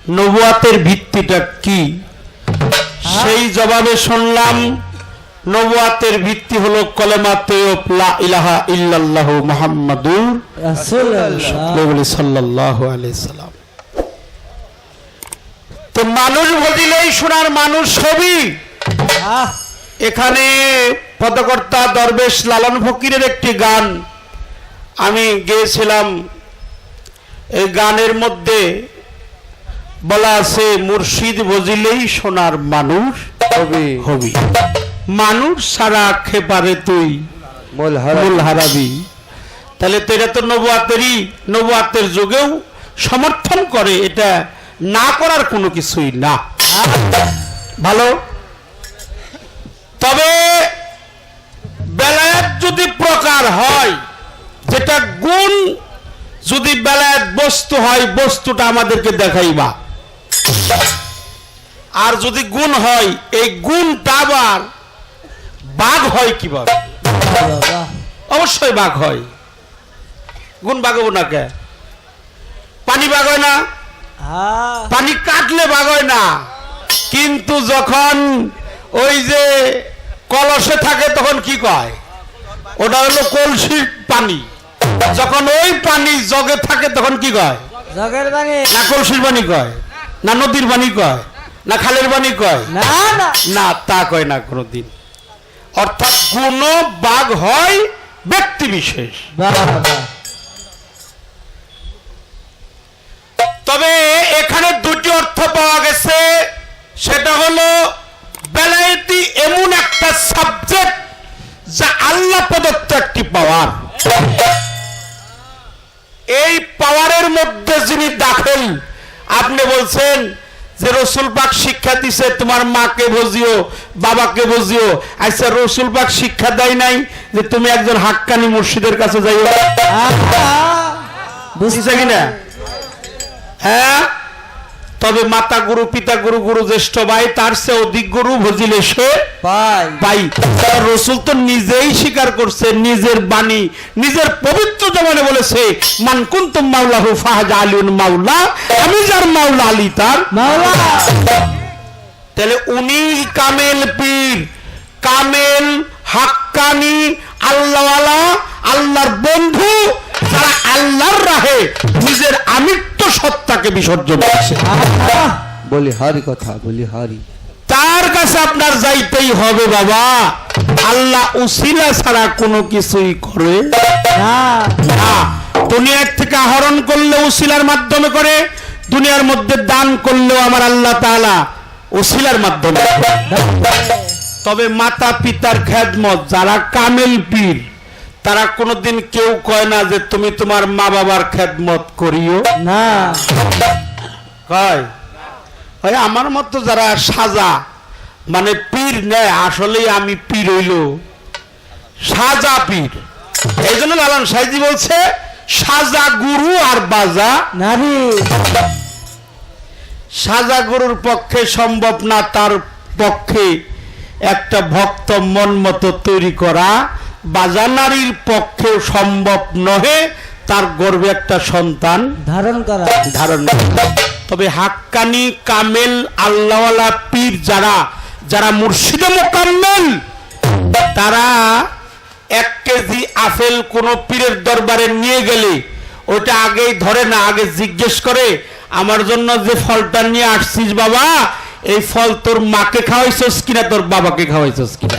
নবুয়াতের ভিত্তিটা কি? সেই জবাবে শুনলাম নবুয়াতের ভিত্তি হলো কলেমাতে লা ইলাহা ইল্লাল্লাহু মুহাম্মাদুর রাসূলুল্লাহ সাল্লাল্লাহু আলাইহি সাল্লাম। তো মানুষ বলিলেই শোনার মানুষ সবই। এখানে পদকর্তা দরবেশ লালন ফকিরের একটি গান আমি গেয়েছিলাম। এই গানের মধ্যে বলা আছে মুর্শিদ বজিলেই সোনার মানুষ হবি, মানুষ সারা খেপারে তুই মূল হারাবি। তাহলে তো এটা তো নবুয়াতের যুগেও সমর্থন করে, এটা না করার কোনো কিছুই না। ভালো। তবে বেলায়েত যদি প্রকার হয়, যেটা গুণ যদি বেলায়েত বস্তু হয়, বস্তুটা আমাদেরকে দেখাইবা। আর যদি গুণ হয়, এই গুণটা আবার বাঘ হয় কিভাবে? অবশ্যই বাঘ হয়। গুণ বাঘ হবো না কে? পানি বাঘ হয় না? পানি কাটলে বাঘ হয় না। কিন্তু যখন ওই যে কলসে থাকে তখন কি কয়? ওটা হলো কলসির পানি। যখন ওই পানি জগে থাকে তখন কি কয়? জগের পানি। না কলসির পানি কয়, না নদীর পানি কয়, না খালের পানি কয়? না, তা কয় না কোনদিন। অর্থাৎ গুণ বাঘ হয় ব্যক্তি বিশেষ। তবে এখানে দুটি অর্থ পাওয়া গেছে। সেটা হলো বেলায়েতি এমন একটা সাবজেক্ট যা আল্লাহ প্রদত্ত একটি পাওয়ার। এই পাওয়ারের মধ্যে যিনি দাখিল, আপনি বলছেন যে রসুল পাক শিক্ষা দিছে তোমার মাকে বুঝিও, বাবাকে বুঝিও। আচ্ছা, রসুল পাক শিক্ষা দেয় নাই যে তুমি একজন হাক্কানি মুর্শিদের কাছে যাইও? বুঝছে কিনা? হ্যাঁ। তবে মাতা গুরু, পিতা গুরু, গুরু জ্যেষ্ঠ ভাই, তার চেয়ে অধিক গুরু বুঝিলে সে পাই। রসুল তো নিজেই স্বীকার করছে, নিজের বাণী, নিজের পবিত্র জবানে বলেছে, মান কুনতুম মাওলাহু ফাহাজা আলিউন মাওলা, আমি যার মাওলা আলী তার মাওলা। তাহলে উনি কামেল পীর, কামেল হাক্কানি, আল্লাহওয়ালা, আল্লাহর বন্ধু, যারা আল্লাহর রাহে নিজের আমিত্ব সত্তাকে বিসর্জন দিচ্ছে। বলি হারি কথা, বলি হারি। তার কাছে আপনার যাইতেই হবে বাবা। আল্লাহ উসিলা ছাড়া কোনো কিছুই করে না। দুনিয়ার থেকে আহরণ করলে উসিলার মাধ্যমে করে, দুনিয়ার মধ্যে দান করলেও আমার আল্লাহ তাআলা উসিলার মাধ্যমে। তবে মাতা পিতার খেদমত, যারা কামেল পীর, তারা কোনোদিন কেউ কয় না যে তুমি তোমার মা বাবার খেদমত করিও না। কয় ভাই আমার মতো যারা সাজা মানে পীর নেয়, আসলেই আমি পীর হইল সাজা পীর। এই জন্য লালন সাইজি বলছে সাজা গুরু আর বাজা নারী। সাজা গুরুর পক্ষে সম্ভব না, তার পক্ষে একটা ভক্ত মন মতো তৈরি করা। বাজা নারীর পক্ষেও সম্ভব নহে তার গর্ভে একটা সন্তান ধারণ করা। তবে হাক্কানি, কামেল, আল্লাহওয়ালা পীর যারা মুর্শিদে মুকাম্মেল, তারা 1 কেজি আপেল কোন পীরের দরবারে নিয়ে গেলে ওটা আগেই ধরে না, আগে জিজ্ঞেস করে আমার জন্য যে ফলটা নিয়ে আসছিস বাবা, এই ফল তোর মাকে খাওয়াইছস কিনা, তোর বাবাকে খাওয়াইছস কিনা।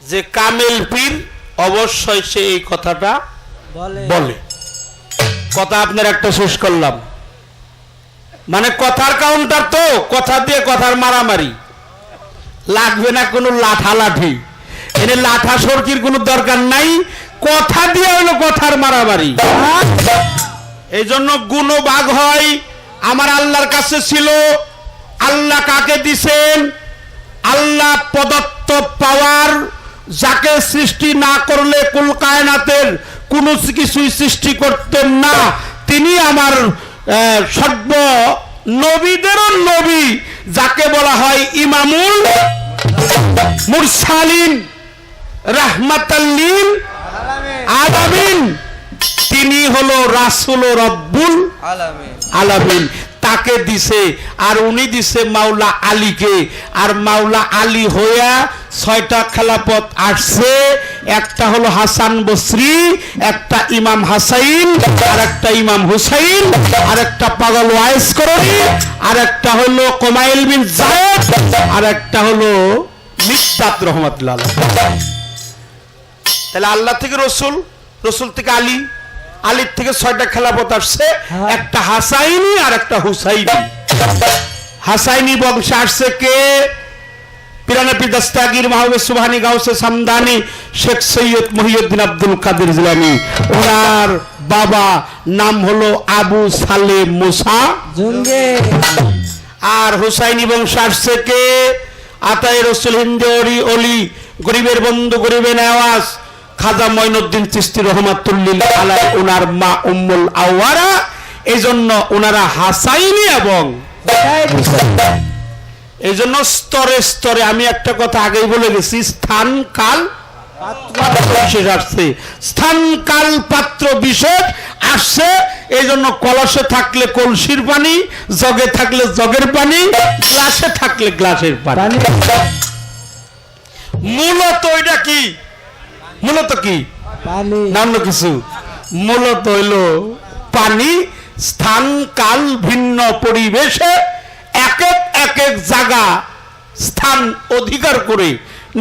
যে কামেল পীর অবশ্যই সে এই কথাটা বলে। কথা আপনার একটা শেষ করলাম, মানে কথার কাউন্টার তো, কথা দিয়ে কথার মারামারি লাগবে না, কোনো লাঠালাঠি। এনে লাঠা সরকির কোনো দরকার নাই, কথা দিয়ে হলো কথার মারামারি। এই জন্য গুণ ভাগ হয়। আমার আল্লাহর কাছে ছিল, আল্লাহ কাকে দিছেন? আল্লাহ প্রদত্ত পাওয়ার, যাকে সৃষ্টি না করলে কুল কায়নাতের কোনো কিছুই সৃষ্টি করতেন না। তিনি আমার সর্ব নবীদেরও নবী, যাকে বলা হয় ইমামুল মুরসালিন, রাহমাতাল লিল আলামিন। তিনি হলো রাসূল রব্বুল আলামিন আলামিন, তাকে দিছে। আর উনি দিছে মাওলা আলীকে। আর মাওলা আলী হইয়া 6টা খেলাফত আসছে। একটা হলো হাসান বসরি, একটা ইমাম হাসাইন, আর একটা ইমাম হুসাইন, আর একটা পাগল ওয়াইস করণী, আর একটা হলো কমাইল বিন জায়েদ, আর একটা হলো মিকদাদ রহমাতুল্লাহ আলাইহি। তাহলে আল্লাহ থেকে রসুল, রসুল থেকে আলী, আলীর থেকে 6টা খেলাফত আসছে। একটা হাসাইনি আর একটা হুসাইনি। হাসাইনি বংশে আসছে কে? পিরানাপি দস্তাগীর মাহবুব সুবহানি গাউসে সামদানি শেখ সৈয়দ মহিউদ্দিন আব্দুল কাদের জিলানী। ওনার বাবা নাম হলো আবু সালে মুসা জঙ্গে। আর হুসাইনি বংশে আসছে কে? আতাই রসুল হিন্দি অলি, গরিবের বন্ধু গরিবের নেওয়াজ খাজা মঈনুদ্দিন চিশতি রহমাতুল্লিল আলাইহি। ওনার মা উম্মুল আওয়ারা। এই জন্য ওনারা হাসাইনি এবং এই জন্য স্তরে স্তরে, আমি একটা কথা আগেই বলে গেছি, স্থান কাল বিশেষ আসছে, স্থান কাল পাত্র বিশেষ আসছে। এই জন্য কলসে থাকলে কলসির পানি, জগে থাকলে জগের পানি, গ্লাসে থাকলে গ্লাসের পানি। মূলত এটা কি? মূলত কি? নাম কিছু। মূলত হইল পানি। স্থান কাল ভিন্ন পরিবেশে এক এক জায়গা স্থান অধিকার করে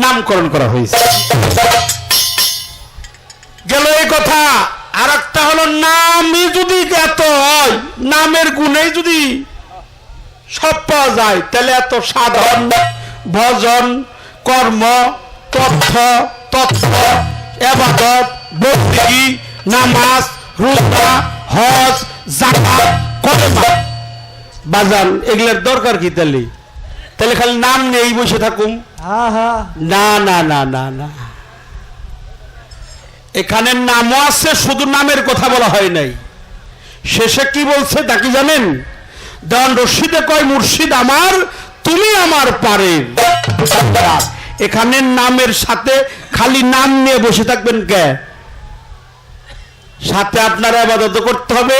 নামকরণ করা হয়েছে। গেল এই কথা। আর একটা হলো নামই যদি এত হয়, নামের গুণে যদি সব পাওয়া যায়, তাহলে এত সাধন ভজন কর্ম তথ্য তথ্য ইবাদত বন্দেগী নামাজ রোজা হজ যাকাত কলেমা বাজান এগুলোর দরকার কি? তাহলে তাহলে খালি নাম নেই বসে থাকুম? না না না না না, এখানে নামও আছে, শুধু নামের কথা বলা হয় নাই। শেষে কি বলছে তা কি জানেন? দেওয়ান রশিদে কয় মুর্শিদ আমার, তুমি আমার পারের। এখানে নামের সাথে খালি নাম নিয়ে বসে থাকবেন কে? সাথে আপনারা ইবাদত করতে হবে,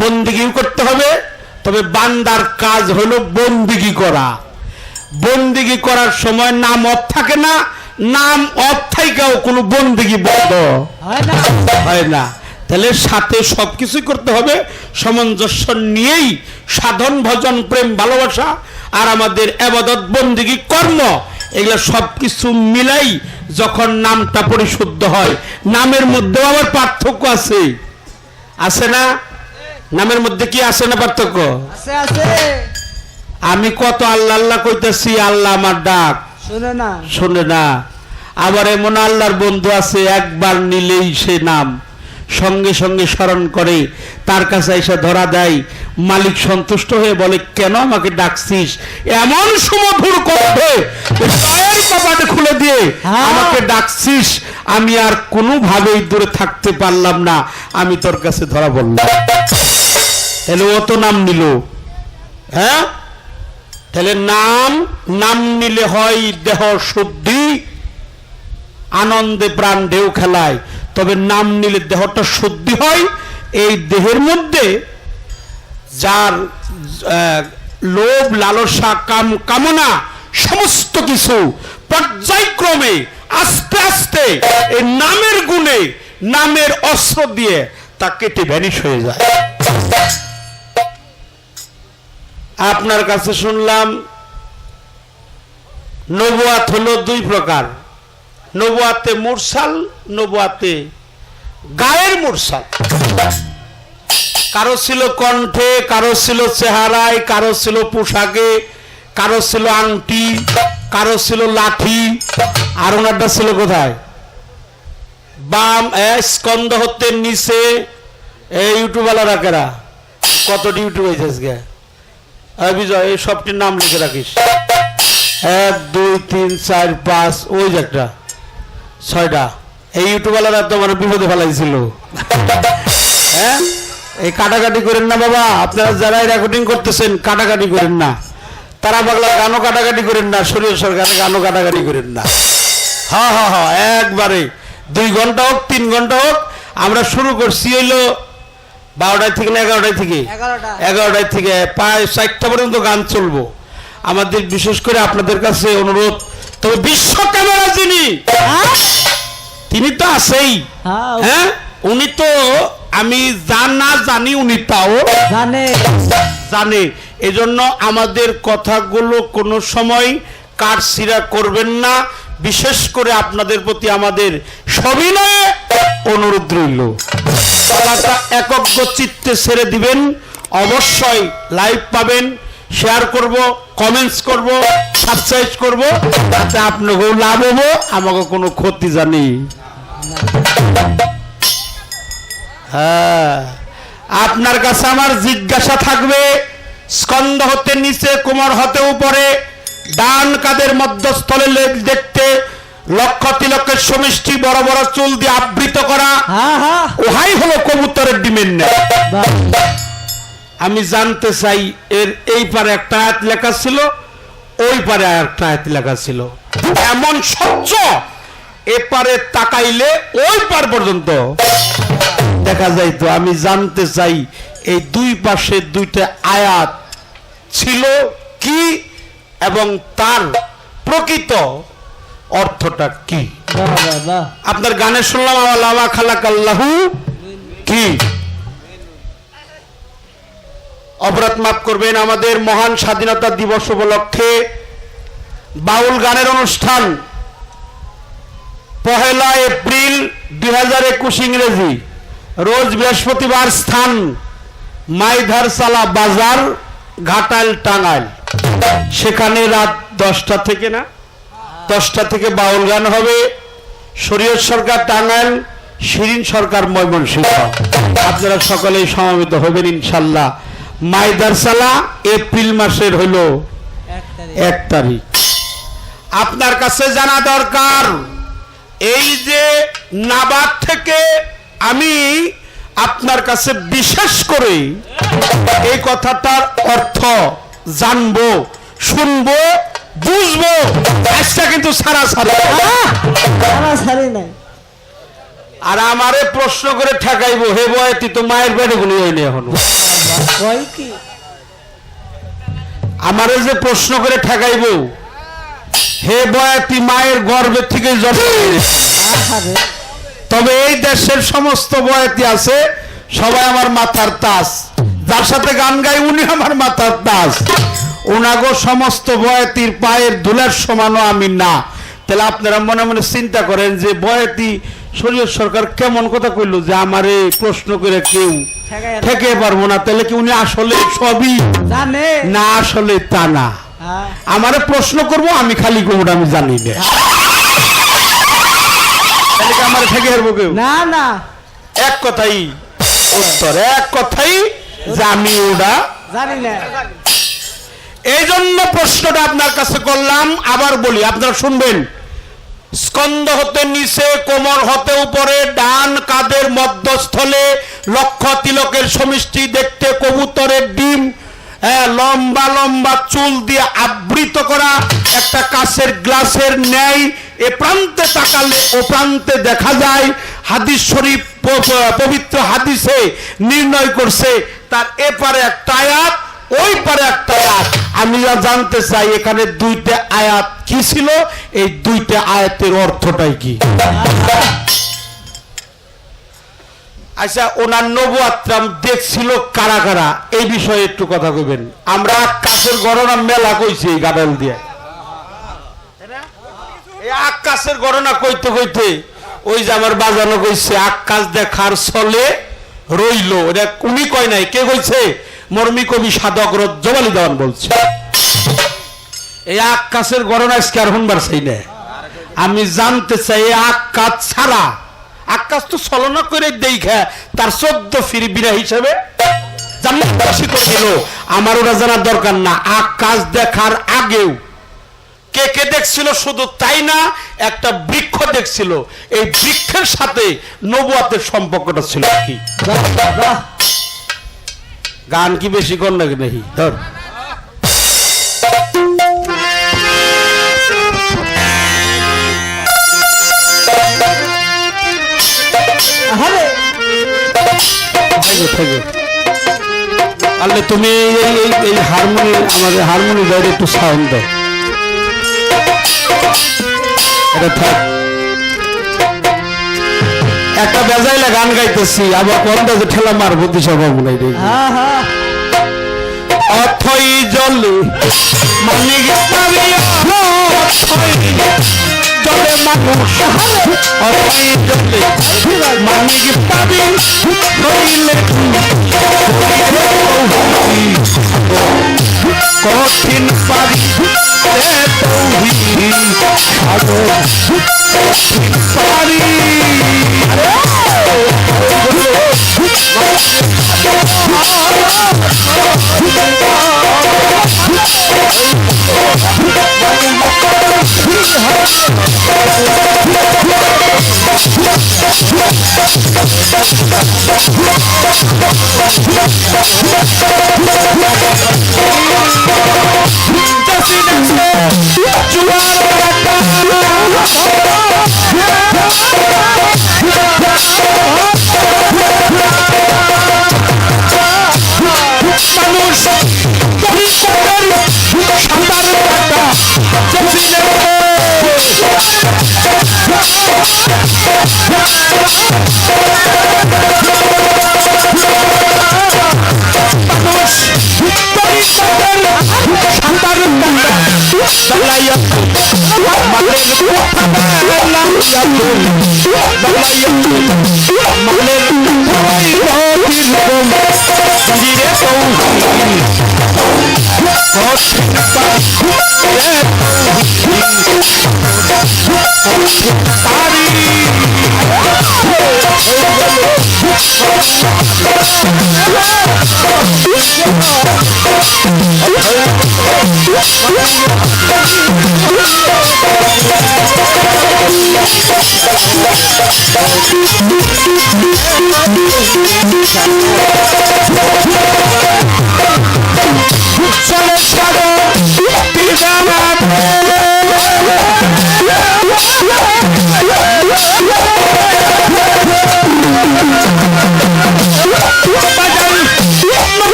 বন্দেগীও করতে হবে। তবে বান্দার কাজ হলো বন্দেগী করা। বন্দেগী করার সময় নাম অফ থাকে না, নাম অফ থাইকাও কোনো বন্দেগী বন্ধ হয় না। তাহলে সাথে সবকিছুই করতে হবে, সামঞ্জস্য নিয়েই সাধন ভজন প্রেম ভালোবাসা আর আমাদের ইবাদত বন্দেগী কর্ম এগুলো সবকিছু মিলাই যখন নামটা পরিশুদ্ধ হয়। নামের মধ্যেও আবার পার্থক্য আছে, আছে না? নামের মধ্যে কি আছে না পার্থক্য? আমি কত আল্লাহ আল্লাহ কইতেছি, আল্লাহ আমার ডাক শুনে না। আবার এমন আল্লাহর বন্ধু আছে, একবার নিলেই সে নাম সঙ্গে সঙ্গে স্মরণ করে, তার কাছে এসে ধরা দেয়। মালিক সন্তুষ্ট হয়ে বলে, কেন আমাকে ডাকছিস? এমন সুমধুর কণ্ঠে পায়ের কপাটে খুলে দিয়ে আমাকে ডাকছিস, আমি আর কোনোভাবেই দূরে থাকতে পারলাম না, আমি তোর কাছে ধরা বললাম। তাহলে ও তো নাম নিল। হ্যাঁ, তাহলে নাম নিলে হয় দেহ শুদ্ধি, আনন্দে প্রাণ ঢেউ খেলায়। তবে নাম নিলে দেহটা শুদ্ধি হয়। এই দেহের মধ্যে যার লোভ লালসা কামনা সমস্ত কিছু পর্যায়ক্রমে আস্তে আস্তে এই নামের গুণে, নামের অস্ত্র দিয়ে তা কেটে ভ্যানিশ হয়ে যায়। আপনার কাছে শুনলাম নবুয়াত হলো 2 প্রকার। নবুয়াতে মুরসাল, নবুয়াতে গায়ের মুরসাল। কারো ছিল কণ্ঠে, কারো ছিল চেহারায়, কারো ছিল পোশাকে, কারো ছিল আংটি, কারো ছিল লাঠি, আর ওনারটা ছিল কোথায়? বাম স্কন্ধ হতে নিচে। এই ইউটিউবালারা কেরা কতটি ইউটিউব হয়েছে? বিজয় এই সবটির নাম লিখে রাখিস। 1 2 3 4 5, ওই যে একটা 6টা। এই ইউটিউবালারা তো আমার বিপদে ফেলাইছিল। হ্যাঁ, এই কাটাকাটি করেন না বাবা, আপনারা যারা রেকর্ডিং করতেছেন কাটাকাটি করেন না। তারা বাংলা গানও কাটাকাটি করেন না, শরীর সরকারের গানও কাটাকাটি করেন না। হ্যাঁ হ্যাঁ হ্যাঁ, একবারে 2 ঘন্টা হোক 3 ঘন্টা হোক আমরা শুরু করছি হইলো 12টায় থেকে না 11টায় থেকে 11টায় থেকে প্রায় 4টা পর্যন্ত গান চলবো। আমাদের বিশেষ করে আপনাদের কাছে অনুরোধ, তবে বিশ্ব ক্যামেরা যিনি তিনি তো আছেই, হ্যাঁ উনি তো আমি না জানি উনি তাও জানে। এজন্য আমাদের কথাগুলো কোনো সময় কাটছিরা করবেন না। বিশেষ করে আপনাদের প্রতি আমাদের সবিনয়ে অনুরোধ রইল, কথাটা একজ্ঞ চিত্তে ছেড়ে দিবেন। অবশ্যই লাইভ পাবেন, শেয়ার করব, কমেন্টস করব, সাবস্ক্রাইব করব, তাতে আপনাকেও লাভ হবো, আমাকে কোনো ক্ষতি জানি। হ্যাঁ, আপনার কাছে আমার জিজ্ঞাসা থাকবে, স্কন্ধ হতে নিচে কোমর হতে উপরে ডান কাদের মধ্যস্থলে দেখতে লক্ষ তিলকের সমষ্টি বড় বড় চুল দিয়ে আবৃত করা, ওহাই হলো কবুতরের ডিমের ন্যায়। আমি জানতে চাই এর এই পারে একটা আয়াত লেখা ছিল, ওই পারে একটা আয়াত লেখা ছিল, এমন স্বচ্ছ এপারে তাকাইলে ওই পার পর্যন্ত দেখা যায়। তো আমি জানতে চাই এই দুই পাশে দুইটা আয়াত ছিল কি এবং তার প্রকৃত অর্থটা কি। আপনার গানে শুনলাম আল্লাহ খালাকাল্লাহু কি, অপরাধ মাফ করবেন। আমাদের মহান স্বাধীনতা দিবস উপলক্ষে বাউল গানের অনুষ্ঠান 1 এপ্রিল 2021 ইংরেজি, রোজ বৃহস্পতিবার, স্থান মাইধারসালা বাজার, ঘাটাল, টাঙ্গাইল। সেখানে রাত 10টা থেকে না 10টা থেকে বাউল গান হবে। শরীয়ত সরকার টাঙ্গাইল, শিরিন সরকার ময়মনসিংহ। আপনারা সকলেই সমবেত হবেন ইনশাল্লাহ। মাইদারসালা এপ্রিল মাসের হলো 1 তারিখ। আপনার কাছে জানা দরকার, এই যে নাবাদ থেকে আমি আপনার কাছে বিশেষ করে এই কথাটার অর্থ জানবো, শুনবো, বুঝবো। আজটা কিন্তু সারা নাই। আর আমারে প্রশ্ন করে ঠেকাইবো, হে বয় তুই তো মায়ের পেটে গুলি হয়নি এখনো। আমারে যে প্রশ্ন করে ঠেকাইবো, হে বয় তুই মায়ের গর্ভের থেকে জন্ম নিয়েছিস। তবে এই দেশের সমস্ত বয়াতি আছে, সবাই আমার মাথার তাস। যার সাথে গান গাই উনি আমার মাথার তাস। ওনাগো সমস্ত বয়াতির পায়ের ধুলার সমানও আমি না। তাহলে আপনারা মনে মনে চিন্তা করেন যে বয়াতি শরীয়ত সরকার কেমন কথা কইল যে আমারে প্রশ্ন করে কেউ ঠেকে পারবো না। তাহলে কি উনি আসলে সবই না? আসলে তা না। আমারে প্রশ্ন করব, আমি খালি কোনটা আমি জানি না। আমার ঠেকে হারবো কেউ না। এক কথাই উত্তর, এক কথাই যে আমি ওটা জানি না। এই জন্য প্রশ্নটা আপনার কাছে করলাম। আবার বলি, আপনারা শুনবেন। স্কন্ধ হতে নিচে কোমর হতে উপরে ডান কাদের মধ্যস্থলে লক্ষ তিলকের সমষ্টি দেখতে কবুতরের ডিম, লম্বা লম্বা চুল দিয়ে আবৃত করা একটা কাঁচের গ্লাসের ন্যায়। এ প্রান্তে তাকালে ও প্রান্তে দেখা যায়। হাদিস শরীফ, পবিত্র হাদিসে নির্ণয় করছে তার এপারে একটা আয়াত, ওই পারে একটা আয়াত। আমি জানতে চাই এখানে দুইটা আয়াত কি ছিল, এই দুইটা আয়াতের অর্থটাই কি। আচ্ছা, ওনার নবুয়াত্রাম দেখছিল কারা কারা, এই বিষয়ে একটু কথা কইবেন। আমরা আকাশের গণনা মেলা কইছি এই গাডাল দিয়ে। এই আকাশের গণনা কইতে কইতে ওই যে আমার বাজানো কইছে আকাশ দেখার চলে রইল। এটা উনি কয় নাই, কে কইছে? মর্মী কবি সাধক রজ্জবালি দেওয়ান বলছে। এই আকাশের গণনা আজকে আর শুনবার চাই না। আমি জানতে চাই এই আকাশ ছাড়া, আকাশ তো ছলনা করে দেখা তার 14 ফিরি বিনা হিসেবে জান্নাতবাসী করে দিল। আমার ওটা জানার দরকার না। আকাশ দেখার আগেও কে কে দেখছিল শুধু তাই না, একটা বৃক্ষ দেখছিল। এই বৃক্ষের সাথে নবুয়াতের সম্পর্কটা ছিল কি? গান কি বেশি কর নাকি নাকি ধর। আরে থেকে তাহলে তুমি এই হারমোনি আমাদের হারমোনি বাইরে একটু সাউন্ড দাও এটা থাক একটা বেজাইলে গান গাইতেছি আবার বন্ধে ঠেলা মারবো দিশা পাবো নাই রে অথই জলে মানে জলে মানুষ অথই জলে মানে পাবি কইলে কঠিন পারি পারি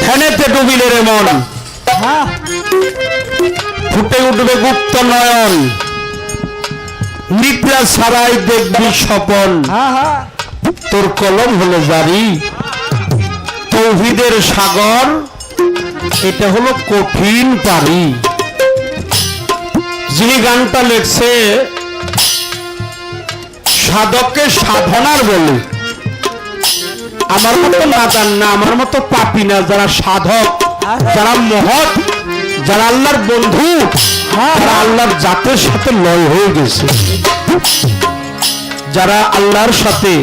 ধ্যানেতে ডুবিলে রে মন, ফুটে উঠবে গুপ্ত নয়ন, নিদ্রা ছাড়াই দেখবি স্বপন, তোর কলম হলো জারি, তৌহিদের সাগর, এটা হলো কঠিন পারি। যিনি গানটা লেখছে সাধককে সাধনার বলে, আমার মতো নাদান না, আমার মতো পাপি না, যারা সাধক, যারা মহৎ, যারা আল্লাহর বন্ধু, যারা আল্লাহর জাতের সাথে লয় হয়ে গেছে, যারা আল্লাহর সাথে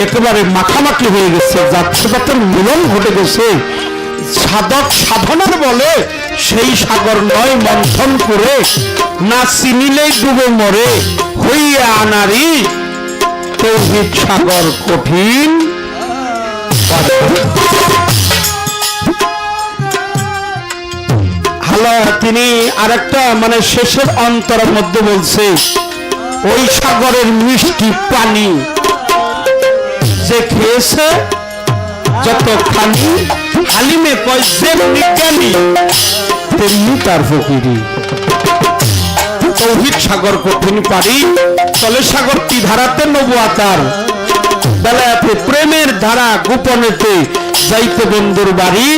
একেবারে মাখামাখি হয়ে গেছে, জাতের সাথে মিলন ঘটে গেছে, সাধক সাধনার বলে সেই সাগর নয় মন্থন করে, না চিনিলেই ডুবে মরে, হইয়া আনারি তৌহিদ সাগর কঠিন। হ্যালো, তিনি আরেকটা মানে শেষের অন্তরের মধ্যে বলছে, ওই সাগরের মিষ্টি পানি যে খেয়েছে যতখানি, হালিমে কয় যেমনি জ্ঞানী তেমনি তার ফকিরি। তৌহিদ সাগর কঠিন পারি, তলে সাগরটি ধারাতে নবুয়াতার, বেলায়াতে প্রেমের ধারা গোপনেতে যাইতে বন্ধুর বাড়ি।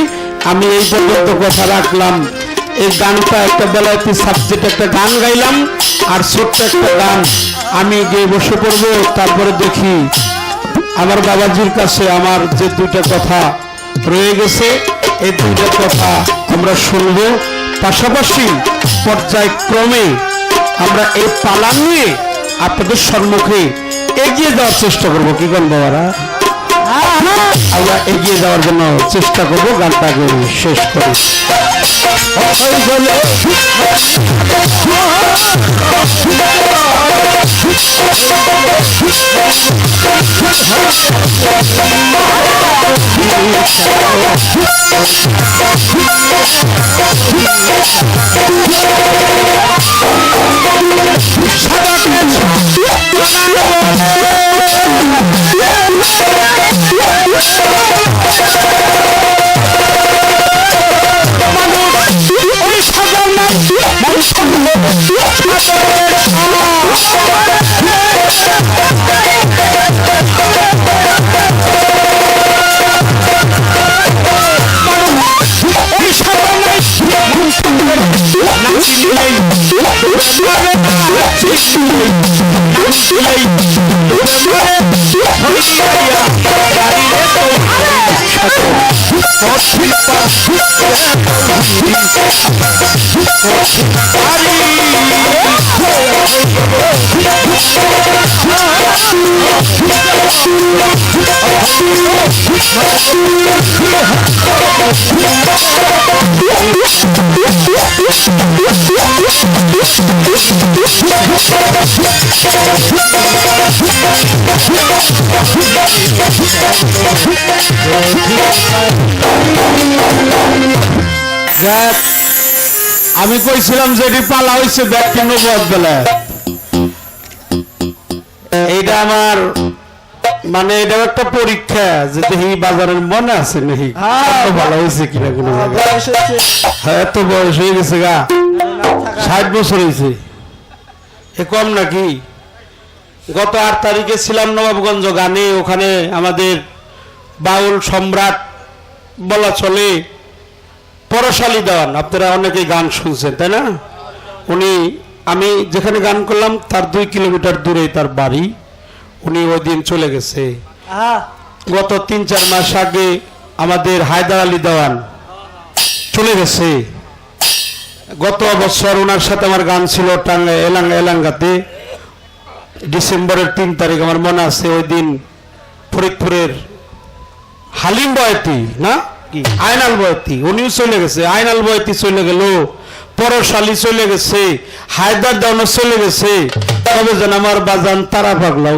আমি এই পর্যন্ত কথা রাখলাম। এই গানটা একটা বেলায়াতি সাবজেক্ট, একটা গান গাইলাম আর ছোট্ট একটা গান আমি গিয়ে বসে পড়বো। তারপরে দেখি আমার বাবাজির কাছে আমার যে দুইটা কথা রয়ে গেছে, এই দুইটা কথা আমরা শুনবো। পাশাপাশি পর্যায়ক্রমে আমরা এই পালা নিয়ে আপনাদের সম্মুখে এগিয়ে যাওয়ার চেষ্টা করবো। কি গান বাবারা, আমরা এগিয়ে যাওয়ার জন্য চেষ্টা করবো। গানটাকে শেষ করি। Ari যাক, আমি কইছিলাম যে এটি পালা হয়েছে ব্যক্তি নবদ বেলা, এইটা আমার মানে এটা একটা পরীক্ষা যে দেখি বাজারের মনে আছে নাকি ভালো হয়েছে কিনা কোনো জায়গায়। হ্যাঁ, এত বয়স হয়ে গেছে গা, 60 বছর হয়েছে, এ কম নাকি? গত 8 তারিখে ছিলাম নবাবগঞ্জ গানে, ওখানে আমাদের বাউল সম্রাট বলা চলে পরশালী দেওয়ান, আপনারা অনেকেই গান শুনছেন তাই না? উনি, আমি যেখানে গান করলাম তার 2 কিলোমিটার দূরে তার বাড়ি, উনি ওই দিন চলে গেছে। গত 3-4 মাস আগে আমাদের হায়দার আলী দেওয়ান চলে গেছে। গত বছর ওনার সাথে আমার গান ছিল এলাঙ্গাতে, ডিসেম্বরের 3 তারিখ আমার মনে আছে। ওই দিন ফরিদপুরের হালিম বয়তি না কি আয়নাল বয়তি, উনিও চলে গেছে। আয়নাল বয়তি চলে গেল, পরশালী চলে গেছে, হায়দার দেওয়ান চলে গেছে, তবে যেন আমার বাজান তারা পাগলাও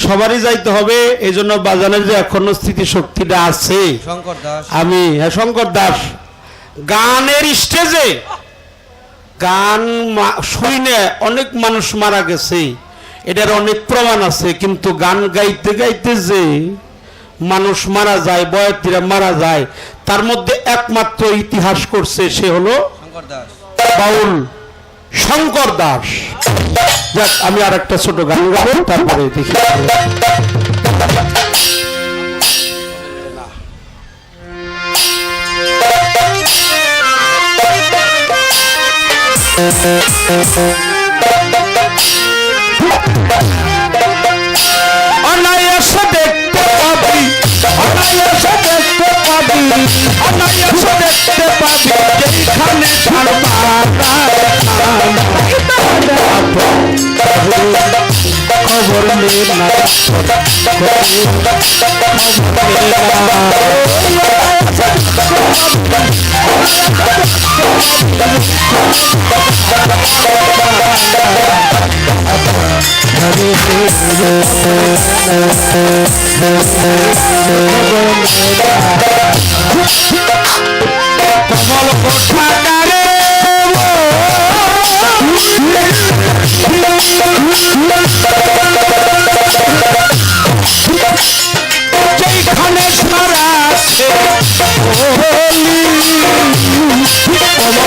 সবারই যাইতে হবে। এই জন্য বাজানের যে এখনো স্মৃতিশক্তিটা আছে, আমি শঙ্কর দাস গানের স্টেজে গান শুনে অনেক মানুষ মারা গেছে, এটার অনেক প্রমাণ আছে। কিন্তু গান গাইতে গাইতে যে মানুষ মারা যায়, বয়াতিরা মারা যায়, তার মধ্যে একমাত্র ইতিহাস করছে সে হলো বাউল শঙ্কর দাস। যাক, আমি আর একটা ছোট গান গাবো, তারপরে দেখি। অনায়াসে দেখতে পাবি, অনায়াসে দেখতে পাবি, অনায়াসে দেখতে পাবি যেখানে খবর নেই না, কমল কোঠাকারে যেখানে সারা আছে কমল কোঠাকারে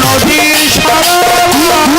নদীর Come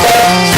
on,